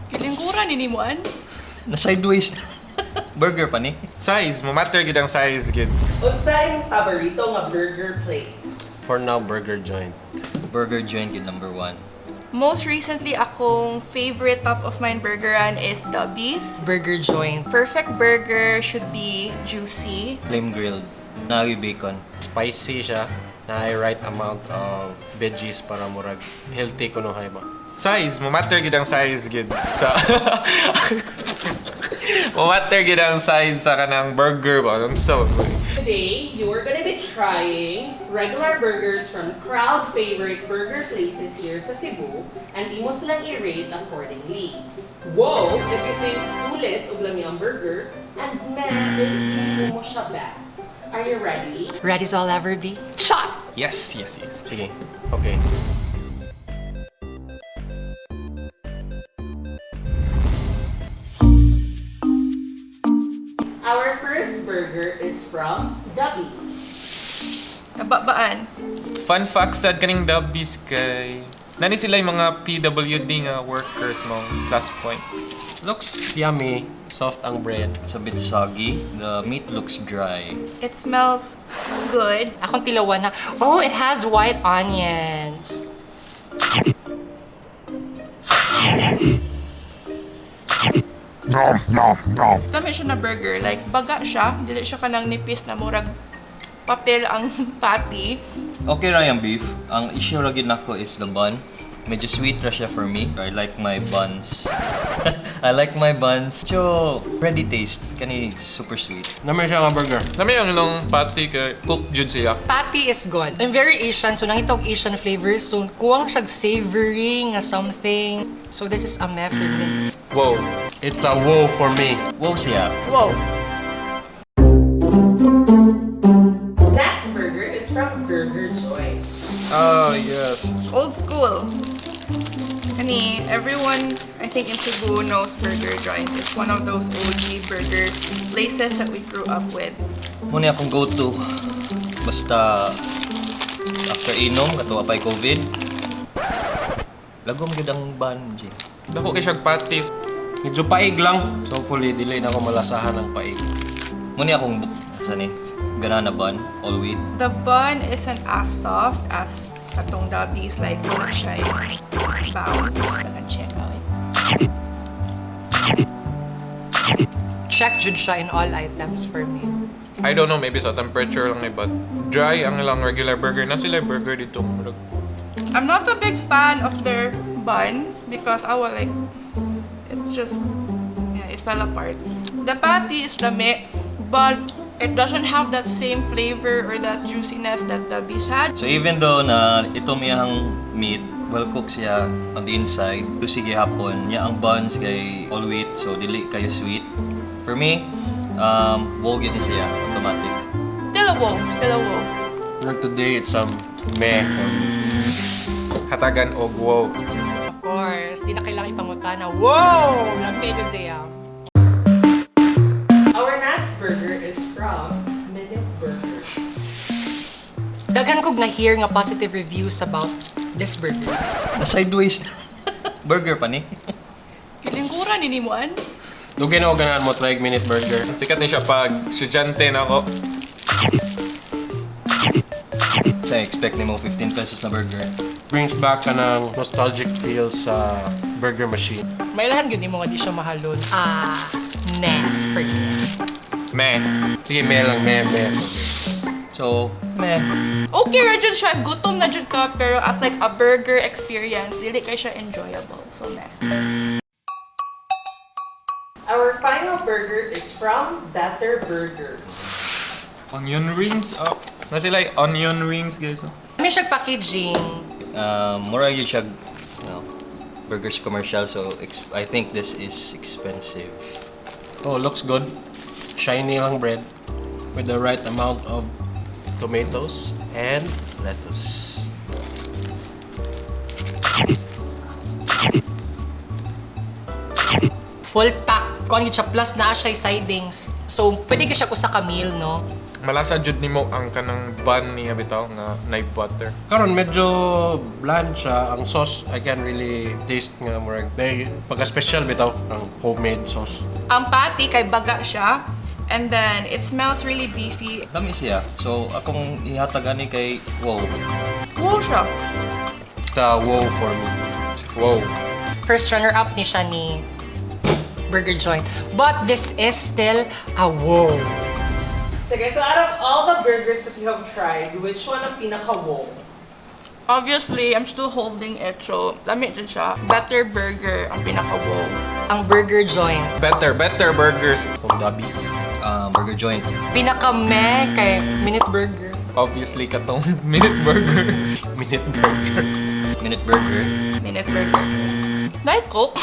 Kilingkuran ini mo an? Na sideways na. Burger pa ni. Size, matter gid ang size gid. Unsa imong paborito nga burger place? For now, burger joint. Burger joint yun number 1. Most recently, akong favorite top of mind burgeran is Dubby's. Burger joint. Perfect burger should be juicy. Flame grilled. Nagi bacon. Spicy siya. Na right amount of veggies para murag healthy kuno hay ba. Size, matter gid ang size gid. Sa matter gid ang size sa kanang burger ba. So, Today, you are gonna be trying regular burgers from crowd favorite burger places here sa Cebu and imo silang i-rate accordingly. Wow! If you think sulit ug lami ang burger and meh if hindi mo siya bad. Are you ready? Ready as I'll ever be. Shot! yes. Sige. Okay. Our first burger is from Dubby. Nababaan. Fun fact sa kaning Dubby's kay nani sila yung mga PWD nga workers mo plus point. Looks yummy. Soft ang bread. It's a bit soggy. The meat looks dry. It smells good. Akong tilawan na, oh, it has white onions. Lami siya na burger. Like, baga siya. Dili siya kanang nipis na murag papel ang patty. Okay ra yung beef. Ang issue ra gid nako is the bun. Medyo sweet ra siya for me. I like my buns. I like my buns. So, ready taste. Kani super sweet. Naman siya nga burger. Nami ang long patty kay cook jud siya. Patty is good. I'm very Asian, so nangitog Asian flavors. So, kuwang siyag savory nga something. So, this is a meh for me. Wow. It's a wow for me. Wow siya. Wow. Next burger is from Burger Joy. Oh, yes. Old school. Kani, everyone, I think in Cebu knows Burger Joint. It's one of those OG burger places that we grew up with. Muna akong go-to. Basta after inom, katuwa pa'y COVID. Lagom gid ang bun, G. Dako kay siyang patties. Medyo paig lang. So hopefully, dili na ako malasahan ng paig. Muna akong, saan ganana bun, all wheat. The bun isn't as soft as katong Dubby's, like wala siya yung bounce. Check out. Check jud siya in all items for me. I don't know, maybe sa temperature lang ni but dry ang lang regular burger. Na sila burger dito. I'm not a big fan of their bun because I was like, it just, yeah, it fell apart. The patty is lami, but it doesn't have that same flavor or that juiciness that Dubby's had. So even though na ito miyang meat, well cooked siya on the inside, juicy gihapon, niya ang buns kay all wheat, so dili kayo sweet. For me, wow gid ni siya, automatic. Still a wow, still a wow. Like today, it's meh for me. Hatagan og wow. Of course, di na kailangan ipanguta na, wow! Lampedo siya. Our next burger is from Minute Burger. Daghan kog na-hear nga positive reviews about this burger. Na sideways na. Burger pa ni. Kilingkuran ini mo an? Dugay na ako ganahan mo try minute burger. Sikat ni siya pag estudyante na ako. So expect ni mo 15 pesos na burger. Brings back ka ng nostalgic feel sa burger machine. May lahan gud mo nga di siya mahalon. Nah, for me. Meh. Sige, meh lang, meh. So, meh. Okay ra jud siya, gutom na jud ka, pero as like a burger experience, dili kay siya enjoyable. So meh. Our final burger is from Better Burger. Onion rings up. Na sila yung onion rings guys. May siyag packaging. Mura yun siya, burgers commercial, so I think this is expensive. Oh, looks good. Shiny lang bread with the right amount of tomatoes and lettuce. Full pack. Kung ano siya, plus na siya sidings. So, pwede ka siya usa ka meal, no? Malasa jud nimo ang kanang bun niya bitaw nga knife butter. Karon medyo bland siya. Ang sauce, I can really taste nga murag. May pagka-special bitaw ang homemade sauce. Ang patty kay baga siya. And then, it smells really beefy. Dami siya. So, akong ihatag ani kay wow. Wow siya. The wow for me. Wow. First runner-up ni siya ni burger joint. But this is still a wow. Sige, so out of all the burgers that you have tried, which one ang pinaka-wow? Obviously, I'm still holding it. So, lamit din siya. Better burger ang pinaka-wow. Ang burger joint. Better burgers. So, Dubby's. Burger joint. Pinaka-meh kay Minute Burger. Obviously katong minute burger. Minute burger. Minute burger. Minute burger. Diet Coke.